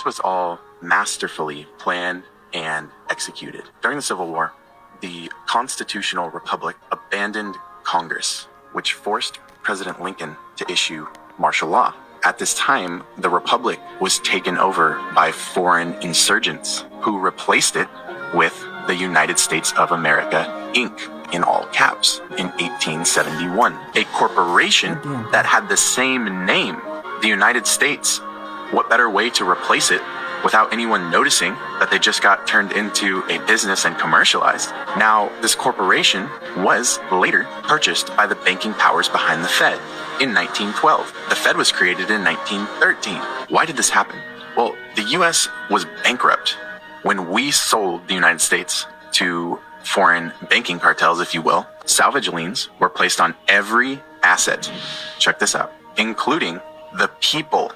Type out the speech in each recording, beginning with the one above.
was all masterfully planned and executed. During the Civil War, the Constitutional Republic abandoned Congress, which forced President Lincoln to issue martial law. At this time, the Republic was taken over by foreign insurgents who replaced it with the United States of America, Inc., in all caps, in 1871. A corporation that had the same name, the United States. What better way to replace it without anyone noticing that they just got turned into a business and commercialized? Now, this corporation was later purchased by the banking powers behind the Fed in 1912. The Fed was created in 1913. Why did this happen? Well, the US was bankrupt when we sold the United States to foreign banking cartels, if you will. Salvage liens were placed on every asset. Check this out, including the people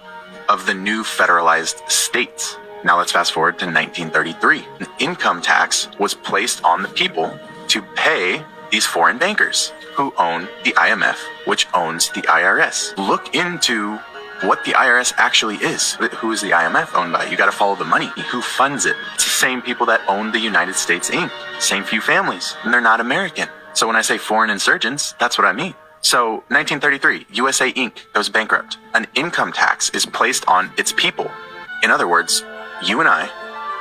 of the new federalized states. Now let's fast forward to 1933. An income tax was placed on the people to pay these foreign bankers who own the IMF, which owns the IRS. Look into what the IRS actually is. Who is the IMF owned by? You got to follow the money. Who funds it? It's the same people that own the United States Inc. Same few families, and they're not American. So when I say foreign insurgents, that's what I mean. So 1933, USA Inc. goes bankrupt. An income tax is placed on its people. In other words, you and I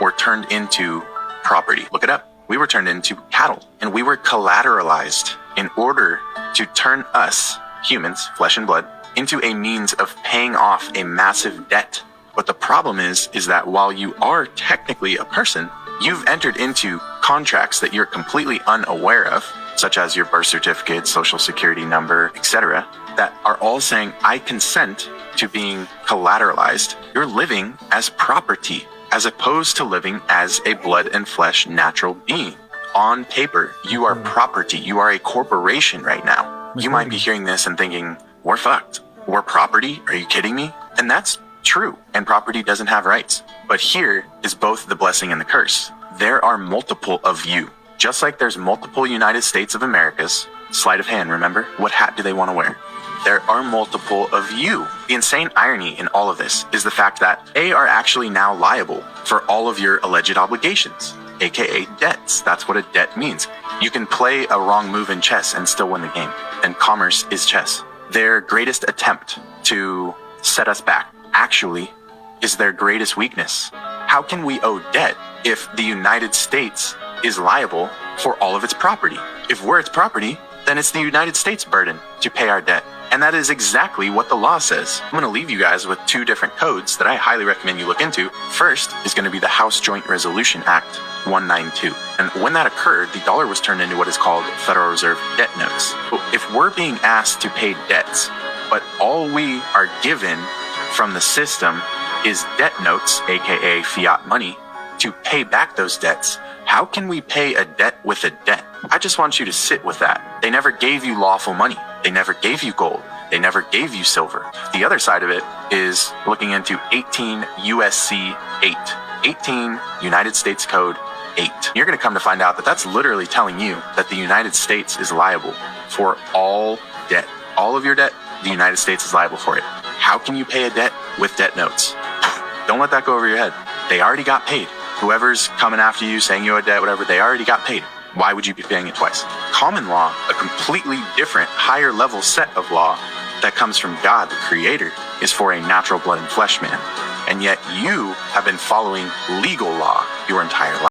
were turned into property. Look it up. We were turned into cattle, and we were collateralized in order to turn us, humans, flesh and blood, into a means of paying off a massive debt. But the problem is that while you are technically a person, you've entered into contracts that you're completely unaware of, such as your birth certificate, social security number, etc., that are all saying, I consent to being collateralized. You're living as property, as opposed to living as a blood and flesh natural being. On paper, you are property. You are a corporation right now. You might be hearing this and thinking, we're fucked. We're property? Are you kidding me? And that's true. And property doesn't have rights. But here is both the blessing and the curse. There are multiple of you. Just like there's multiple United States of Americas. Sleight of hand, remember? What hat do they want to wear? There are multiple of you. The insane irony in all of this is the fact that they are actually now liable for all of your alleged obligations, aka debts. That's what a debt means. You can play a wrong move in chess and still win the game. And commerce is chess. Their greatest attempt to set us back actually is their greatest weakness. How can we owe debt if the United States is liable for all of its property? If we're its property, then it's the United States' burden to pay our debt. And that is exactly what the law says. I'm going to leave you guys with two different codes that I highly recommend you look into. First is going to be the House Joint Resolution Act 192. And when that occurred, the dollar was turned into what is called Federal Reserve debt notes. If we're being asked to pay debts, but all we are given from the system is debt notes, aka fiat money, to pay back those debts, how can we pay a debt with a debt? I just want you to sit with that. They never gave you lawful money. They never gave you gold. They never gave you silver. The other side of it is looking into 18 USC 8. 18 United States Code 8. You're going to come to find out that that's literally telling you that the United States is liable for all debt. All of your debt, the United States is liable for it. How can you pay a debt with debt notes? Don't let that go over your head. They already got paid. Whoever's coming after you saying you owe a debt, whatever, they already got paid. Why would you be paying it twice? Common law, a completely different, higher level set of law that comes from God, the Creator, is for a natural blood and flesh man. And yet you have been following legal law your entire life.